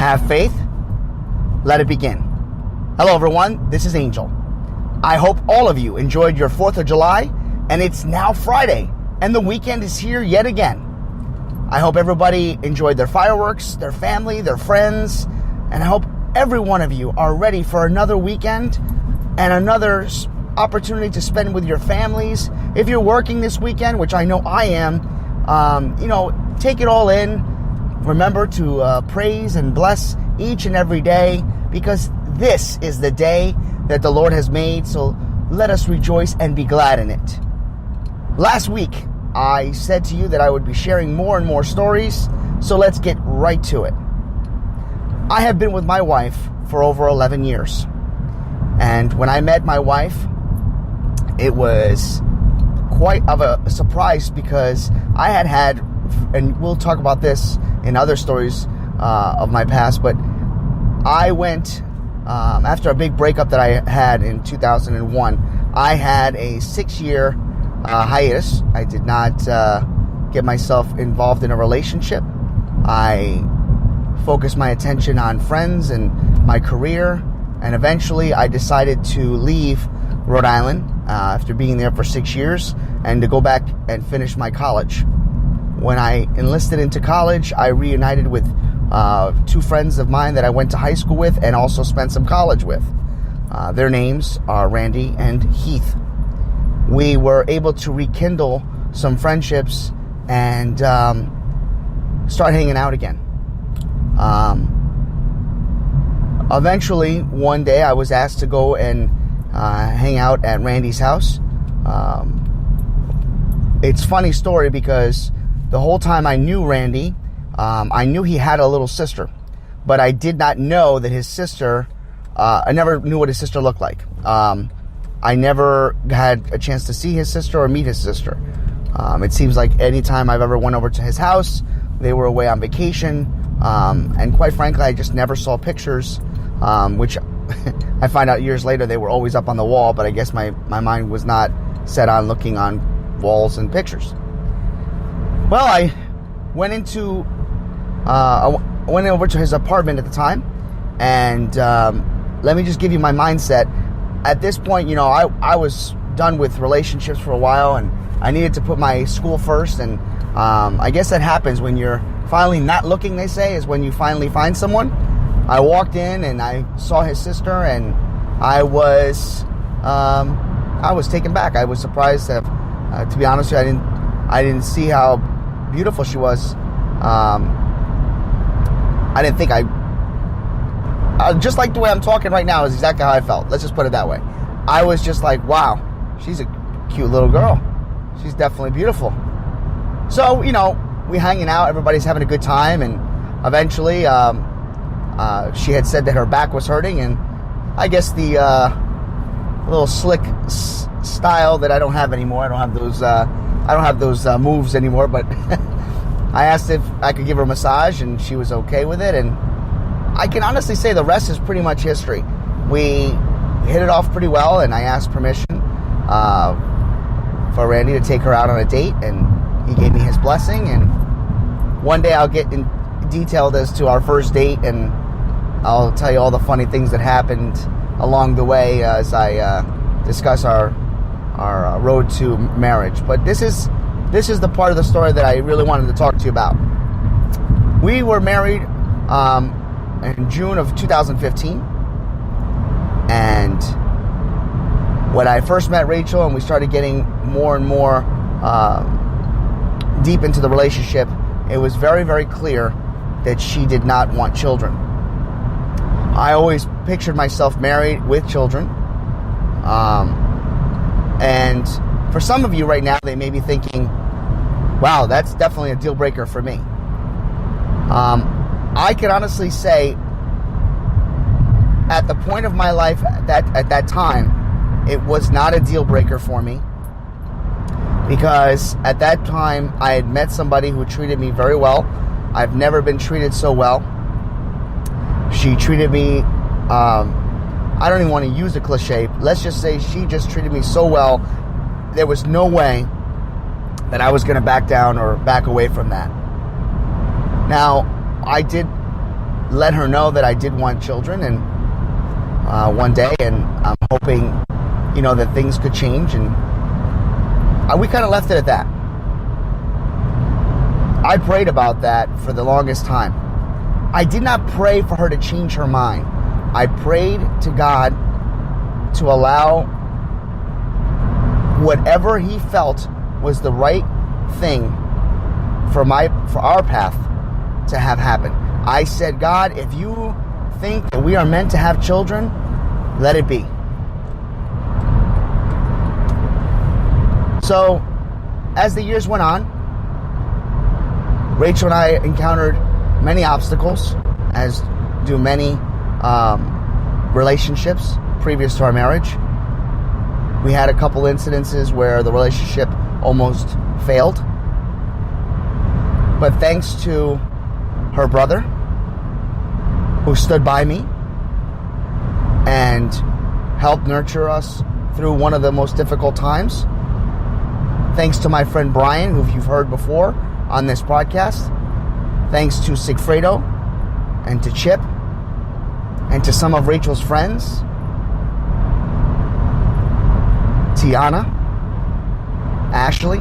Have faith. Let it begin. Hello, everyone. This is Angel. I hope all of you enjoyed your 4th of July, and it's now Friday, and the weekend is here yet again. I hope everybody enjoyed their fireworks, their family, their friends, and I hope every one of you are ready for another weekend and another opportunity to spend with your families. If you're working this weekend, which I know I am, take it all in. Remember to praise and bless each and every day, because this is the day that the Lord has made, so let us rejoice and be glad in it. Last week, I said to you that I would be sharing more and more stories, so let's get right to it. I have been with my wife for over 11 years, and when I met my wife, it was quite of a surprise, because I had, and we'll talk about this in other stories of my past, but I went, after a big breakup that I had in 2001, I had a 6-year hiatus. I did not get myself involved in a relationship. I focused my attention on friends and my career, and eventually I decided to leave Rhode Island after being there for 6 years and to go back and finish my college. When I enlisted into college, I reunited with 2 friends of mine that I went to high school with and also spent some college with. Their names are Randy and Heath. We were able to rekindle some friendships and start hanging out again. Eventually, one day, I was asked to go and hang out at Randy's house. It's a funny story, because the whole time I knew Randy, I knew he had a little sister, but I did not know that his sister, I never knew what his sister looked like. I never had a chance to see his sister or meet his sister. It seems like any time I've ever went over to his house, they were away on vacation, and quite frankly, I just never saw pictures, which I find out years later they were always up on the wall, but I guess my mind was not set on looking on walls and pictures. Well, I went over to his apartment at the time, and let me just give you my mindset. At this point, I was done with relationships for a while, and I needed to put my school first, and I guess that happens when you're finally not looking, they say, is when you finally find someone. I walked in, and I saw his sister, and I was taken back. I was surprised to be honest with you, I didn't see how beautiful she was. I didn't think just like the way I'm talking right now is exactly how I felt. Let's just put it that way. I was just like, wow, she's a cute little girl. She's definitely beautiful. So, we hanging out, everybody's having a good time, and eventually she had said that her back was hurting, and I guess the little slick style that I don't have anymore. I don't have those moves anymore, but I asked if I could give her a massage, and she was okay with it, and I can honestly say the rest is pretty much history. We hit it off pretty well, and I asked permission for Randy to take her out on a date, and he gave me his blessing, and one day I'll get in detailed as to our first date, and I'll tell you all the funny things that happened along the way as I discuss our road to marriage. But this is the part of the story that I really wanted to talk to you about. We were married in June of 2015, and when I first met Rachel and we started getting more and more deep into the relationship, it was very, very clear that she did not want children. I always pictured myself married with children, and for some of you right now, they may be thinking, wow, that's definitely a deal breaker for me. I can honestly say, at the point of my life at that time, it was not a deal breaker for me, because at that time I had met somebody who treated me very well. I've never been treated so well. She treated me, I don't even want to use a cliche. Let's just say she just treated me so well, there was no way that I was going to back down or back away from that. Now, I did let her know that I did want children, and one day, and I'm hoping, that things could change, and we kind of left it at that. I prayed about that for the longest time. I did not pray for her to change her mind. I prayed to God to allow whatever He felt was the right thing for our path to have happen. I said, God, if you think that we are meant to have children, let it be. So, as the years went on, Rachel and I encountered many obstacles, as do many relationships previous to our marriage. We had a couple incidences where the relationship almost failed. But thanks to her brother, who stood by me and helped nurture us through one of the most difficult times. Thanks to my friend Brian, who you've heard before on this podcast. Thanks to Sigfredo and to Chip and to some of Rachel's friends. Tiana, Ashley.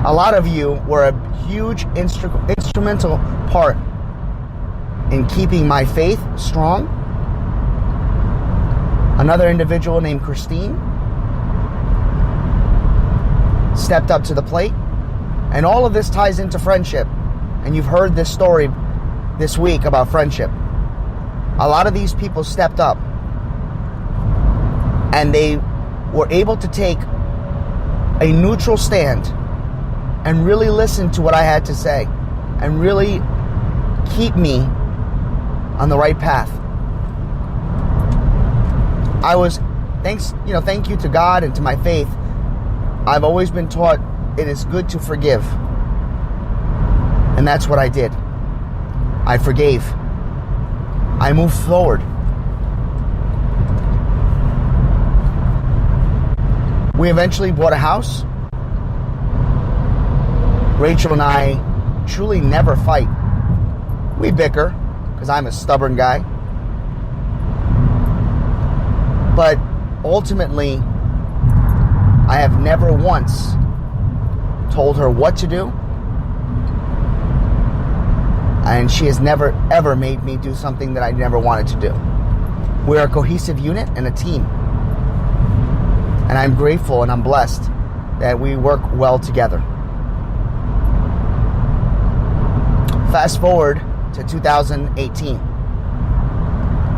A lot of you were a huge instrumental part in keeping my faith strong. Another individual named Christine stepped up to the plate. And all of this ties into friendship. And you've heard this story this week about friendship. A lot of these people stepped up. And they were able to take a neutral stand and really listen to what I had to say. And really keep me on the right path. Thank you to God and to my faith. I've always been taught it is good to forgive. And that's what I did. I forgave. I moved forward. We eventually bought a house. Rachel and I truly never fight. We bicker, because I'm a stubborn guy. But ultimately, I have never once told her what to do. And she has never, ever made me do something that I never wanted to do. We're a cohesive unit and a team. And I'm grateful and I'm blessed that we work well together. Fast forward to 2018,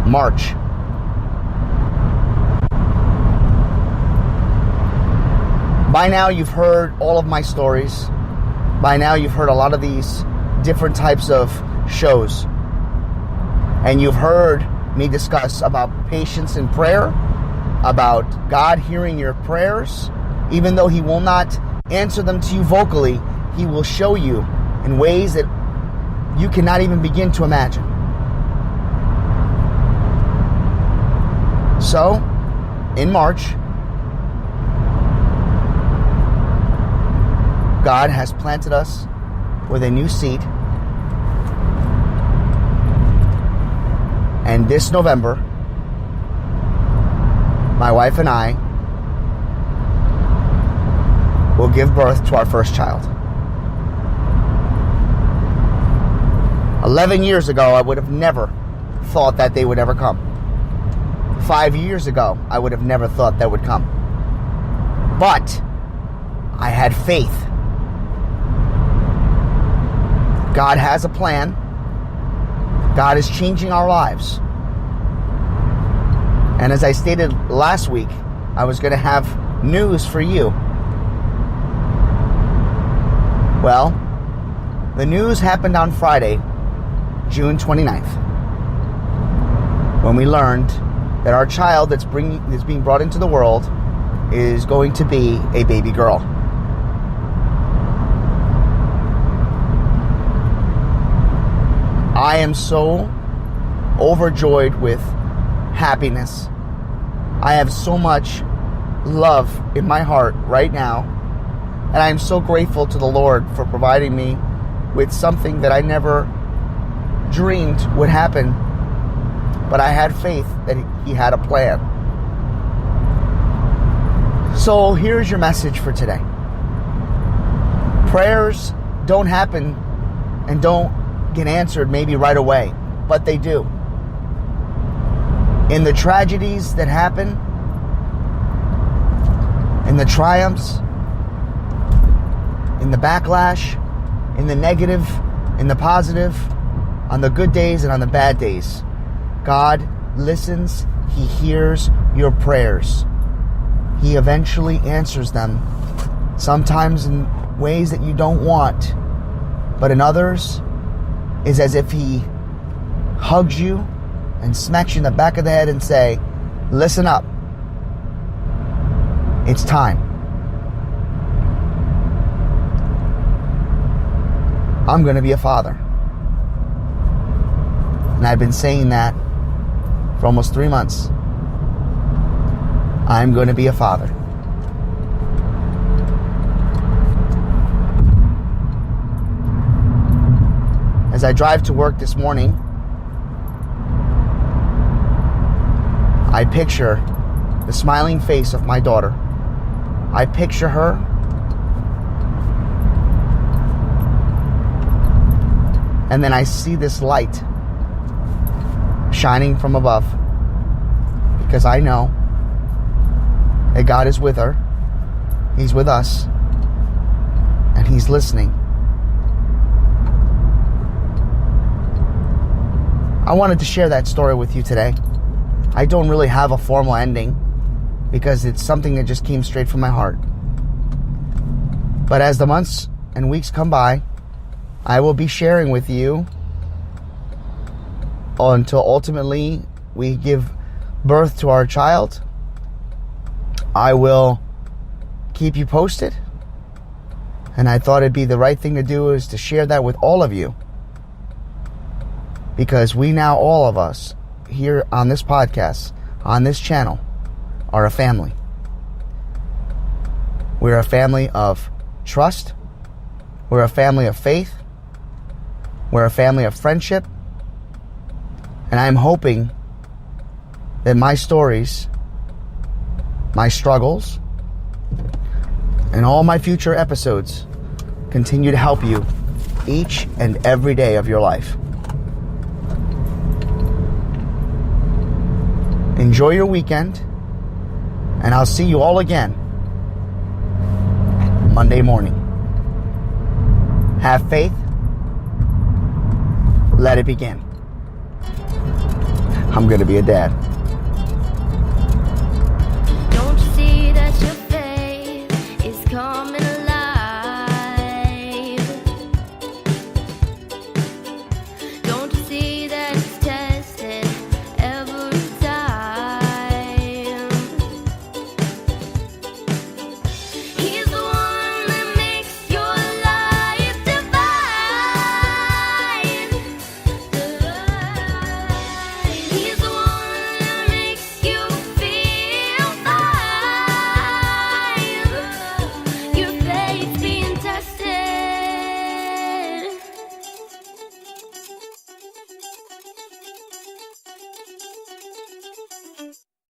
March. By now you've heard all of my stories. By now you've heard a lot of these different types of shows. And you've heard me discuss about patience in prayer, about God hearing your prayers. Even though He will not answer them to you vocally, He will show you in ways that you cannot even begin to imagine. So, in March, God has planted us with a new seed. And this November, my wife and I will give birth to our first child. 11 years ago, I would have never thought that they would ever come. 5 years ago, I would have never thought that would come. But I had faith. God has a plan. God is changing our lives. And as I stated last week, I was going to have news for you. Well, the news happened on Friday, June 29th, when we learned that our child that's being brought into the world is going to be a baby girl. I am so overjoyed with happiness. I have so much love in my heart right now. And I am so grateful to the Lord for providing me with something that I never dreamed would happen, but I had faith that he had a plan. So here's your message for today. Prayers don't happen and don't get answered maybe right away, but they do. In the tragedies that happen, in the triumphs, in the backlash, in the negative, in the positive, on the good days and on the bad days, God listens. He hears your prayers. He eventually answers them, sometimes in ways that you don't want, but in others is as if he hugs you and smacks you in the back of the head and say, listen up. It's time. I'm going to be a father. And I've been saying that for almost 3 months. I'm going to be a father. As I drive to work this morning, I picture the smiling face of my daughter. I picture her and then I see this light shining from above, because I know that God is with her. He's with us, and He's listening. I wanted to share that story with you today. I don't really have a formal ending because it's something that just came straight from my heart. But as the months and weeks come by, I will be sharing with you until ultimately we give birth to our child. I will keep you posted. And I thought it'd be the right thing to do is to share that with all of you. Because we now, all of us, here on this podcast, on this channel, are a family. We're a family of trust. We're a family of faith. We're a family of friendship. And I'm hoping that my stories, my struggles, and all my future episodes continue to help you each and every day of your life. Enjoy your weekend, and I'll see you all again Monday morning. Have faith. Let it begin. I'm going to be a dad.